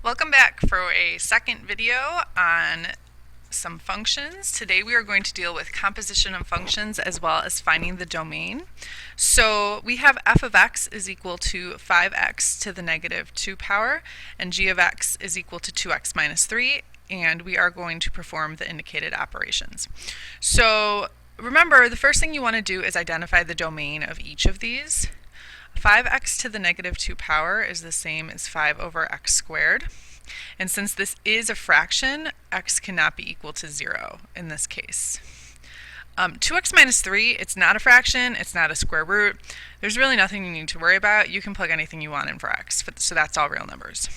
Welcome back for a second video on some functions. Today we are going to deal with composition of functions as well as finding the domain. So we have f of x is equal to 5x to the negative 2 power, and g of x is equal to 2x minus 3, and we are going to perform the indicated operations. So remember, the first thing you want to do is identify the domain of each of these. 5x to the negative 2 power is the same as 5 over x squared. And since this is a fraction, x cannot be equal to 0 in this case. 2x minus 3, it's not a fraction, it's not a square root. There's really nothing you need to worry about. You can plug anything you want in for x, so that's all real numbers.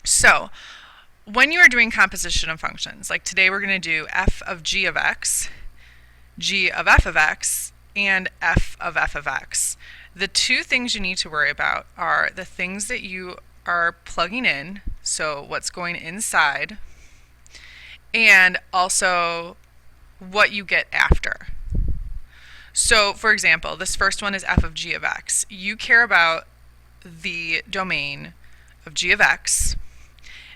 So when you are doing composition of functions, like today we're going to do f of g of x, g of f of x, and f of x. The two things you need to worry about are the things that you are plugging in, so what's going inside, and also what you get after. So for example, this first one is f of g of x. You care about the domain of g of x,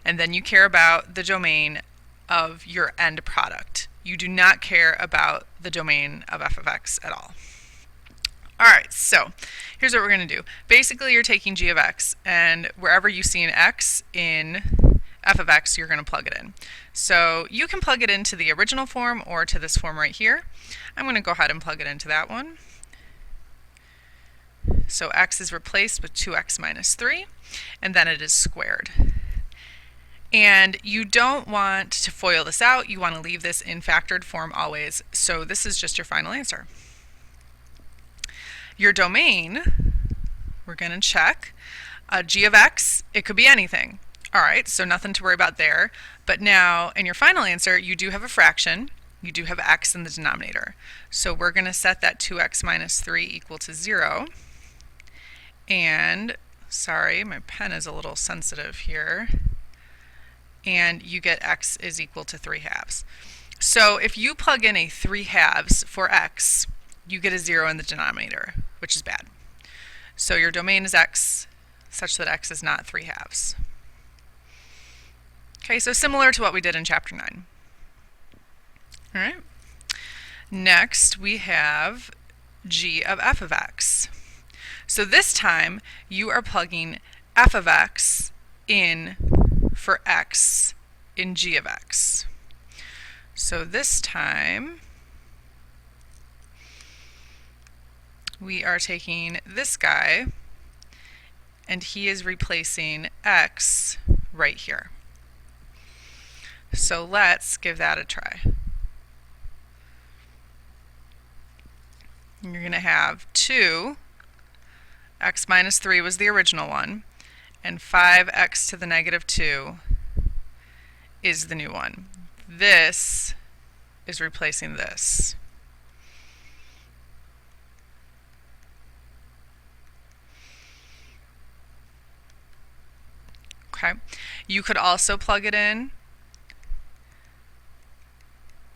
and then you care about the domain of your end product. You do not care about the domain of f of x at all. Alright, so here's what we're going to do. Basically, you're taking g of x, and wherever you see an x in f of x, you're going to plug it in. So you can plug it into the original form or to this form right here. I'm going to go ahead and plug it into that one. So x is replaced with 2x minus 3, and then it is squared. And you don't want to FOIL this out. You want to leave this in factored form always. So this is just your final answer. Your domain, we're going to check. G of x, it could be anything. All right, so nothing to worry about there. But now, in your final answer, you do have a fraction. You do have x in the denominator. So we're going to set that 2x minus 3 equal to 0. And, sorry, my pen is a little sensitive here. And you get x is equal to 3 halves. So if you plug in a 3 halves for x, you get a 0 in the denominator, which is bad. So your domain is x, such that x is not 3 halves. Okay, so similar to what we did in chapter 9. All right. Next, we have g of f of x. So this time, you are plugging f of x in for x in g of x. So this time, we are taking this guy, and he is replacing x right here. So let's give that a try. You're going to have 2, x minus 3 was the original one, and 5x to the negative 2 is the new one. This is replacing this. Okay. You could also plug it in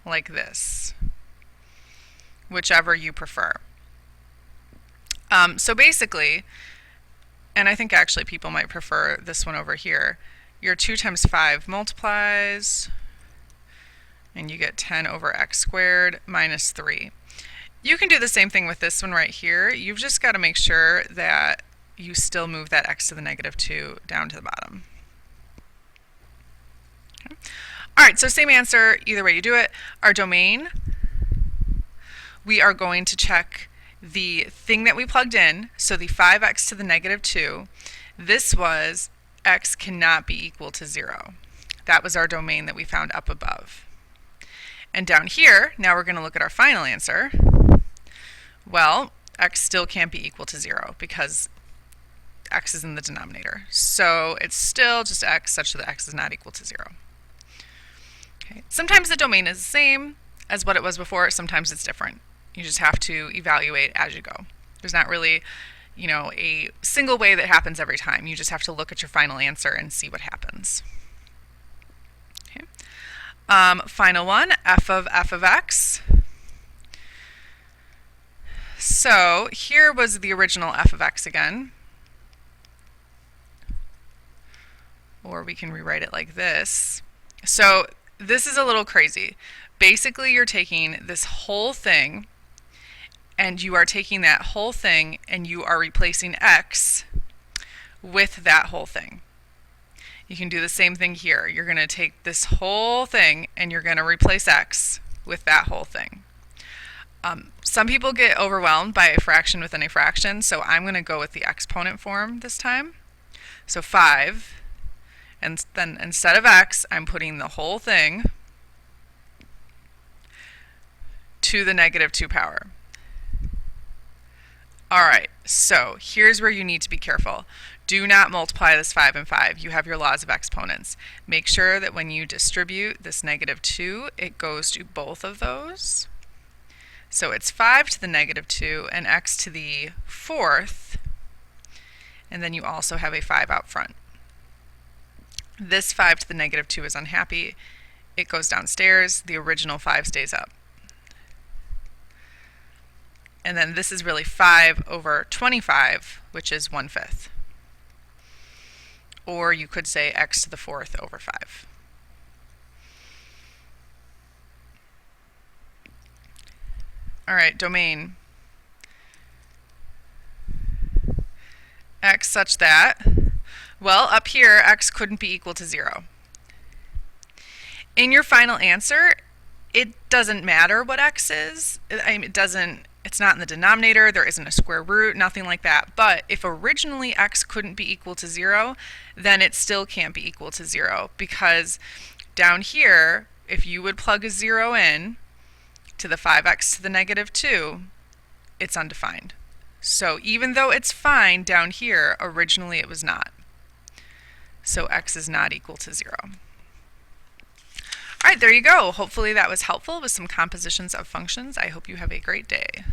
like this, whichever you prefer. So basically, and I think actually people might prefer this one over here, your 2 times 5 multiplies, and you get 10 over x squared minus 3. You can do the same thing with this one right here. You've just got to make sure that you still move that x to the negative 2 down to the bottom. Okay. All right, so same answer either way you do it. Our domain, we are going to check the thing that we plugged in, so the 5x to the negative 2. This was x cannot be equal to 0. That was our domain that we found up above. And down here, now we're going to look at our final answer. Well, x still can't be equal to 0 because x is in the denominator. So it's still just x such that x is not equal to 0. Okay. Sometimes the domain is the same as what it was before, sometimes it's different. You just have to evaluate as you go. There's not really, a single way that happens every time. You just have to look at your final answer and see what happens. Okay. Final one, f of x. So here was the original f of x again. or we can rewrite it like this. So this is a little crazy. Basically, you're taking this whole thing, and you are taking that whole thing and you are replacing x with that whole thing. You can do the same thing here. You're going to take this whole thing and you're going to replace x with that whole thing. Some people get overwhelmed by a fraction within a fraction, so I'm going to go with the exponent form this time. So 5, and then instead of x, I'm putting the whole thing to the negative 2 power. Alright, so here's where you need to be careful. Do not multiply this 5 and 5. You have your laws of exponents. Make sure that when you distribute this negative 2, it goes to both of those. So it's 5 to the negative 2 and x to the 4th, and then you also have a 5 out front. This 5 to the negative 2 is unhappy. It goes downstairs. The original 5 stays up. And then this is really 5 over 25, which is 1/5. Or you could say x to the 4th over 5. All right, domain. X such that, well, up here, x couldn't be equal to 0. In your final answer, it doesn't matter what x is. It's not in the denominator, there isn't a square root, nothing like that. But if originally x couldn't be equal to 0, then it still can't be equal to 0, because down here, if you would plug a 0 in to the 5x to the negative 2, it's undefined. So even though it's fine down here, originally it was not. So x is not equal to 0. All right, there you go. Hopefully that was helpful with some compositions of functions. I hope you have a great day.